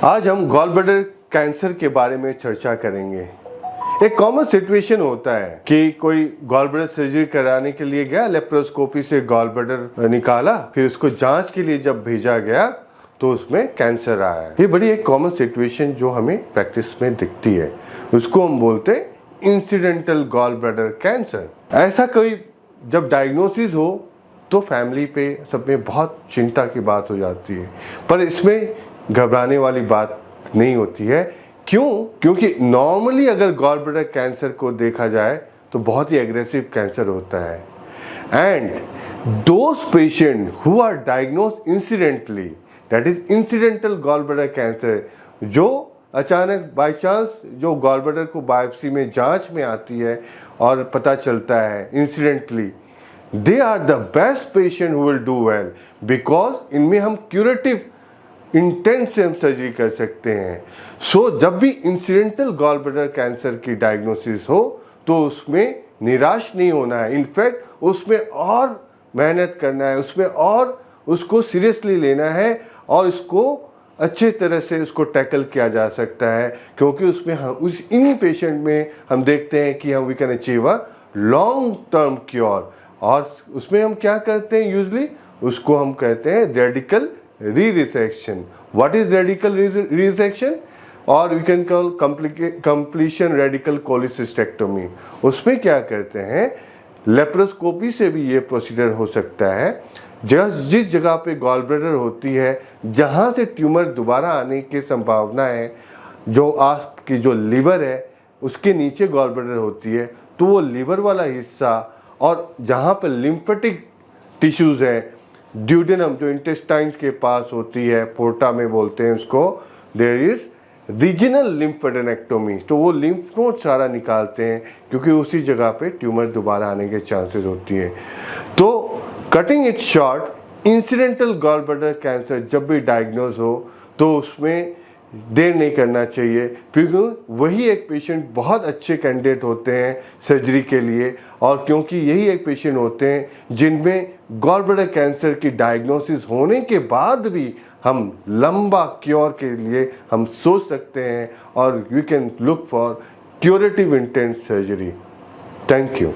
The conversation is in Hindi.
आज हम गॉल ब्लैडर कैंसर के बारे में चर्चा करेंगे। एक कॉमन सिचुएशन होता है कि कोई गॉल ब्लैडर सर्जरी कराने के लिए गया, लेप्रोस्कोपी से गॉल ब्लैडर निकाला, फिर उसको जांच के लिए जब भेजा गया तो उसमें कैंसर आया है। ये बड़ी एक कॉमन सिचुएशन जो हमें प्रैक्टिस में दिखती है, उसको हम बोलते हैं इंसिडेंटल गॉल ब्लैडर कैंसर। ऐसा कोई जब डायग्नोसिस हो तो फैमिली पे सब में बहुत चिंता की बात हो जाती है, पर इसमें घबराने वाली बात नहीं होती है। क्यों? क्योंकि नॉर्मली अगर गॉल ब्लैडर कैंसर को देखा जाए तो बहुत ही एग्रेसिव कैंसर होता है। And those patient who are diagnosed incidentally, that is incidental gall bladder cancer, जो अचानक बाय चांस जो गॉल ब्लैडर को बायोप्सी में जांच में आती है और पता चलता है incidentally, they are the best patient who will do well, because इनमें हम क्यूरेटिव इंटेंट से हम सर्जरी कर सकते हैं। सो जब भी इंसिडेंटल गॉल ब्लैडर कैंसर की डायग्नोसिस हो तो उसमें निराश नहीं होना है। इनफैक्ट उसमें और मेहनत करना है, उसमें और उसको सीरियसली लेना है और इसको अच्छे तरह से उसको टैकल किया जा सकता है, क्योंकि उसमें हम इन्हीं पेशेंट में हम देखते हैं कि हम we can achieve a long term cure. और उसमें हम क्या करते हैं यूजली, उसको हम कहते हैं radical re-resection. What is radical resection? और we can call completion radical cholecystectomy. उसमें क्या करते हैं, लेप्रोस्कोपी से भी ये प्रोसीजर हो सकता है। जिस जगह पे गॉल ब्लैडर होती है, जहाँ से ट्यूमर दोबारा आने की संभावना है, जो आपकी जो लीवर है उसके नीचे गॉल ब्लैडर होती है, तो वो लीवर वाला हिस्सा और जहाँ पर लिम्फेटिक टिश्यूज़ हैं, ड्यूडेनम जो इंटेस्टाइन्स के पास होती है, पोर्टा में बोलते हैं उसको, देयर इज रीजनल लिम्फेडेनेक्टोमी। तो वो लिम्फ नोड सारा निकालते हैं, क्योंकि उसी जगह पे ट्यूमर दोबारा आने के चांसेस होती है। तो cutting it short, incidental gall bladder cancer जब भी डायग्नोज हो तो उसमें देर नहीं करना चाहिए, क्योंकि वही एक पेशेंट बहुत अच्छे कैंडिडेट होते हैं सर्जरी के लिए, और क्योंकि यही एक पेशेंट होते हैं जिनमें गॉल ब्लैडर कैंसर की डायग्नोसिस होने के बाद भी हम लंबा क्योर के लिए हम सोच सकते हैं, और we can look for curative intent surgery. Thank you.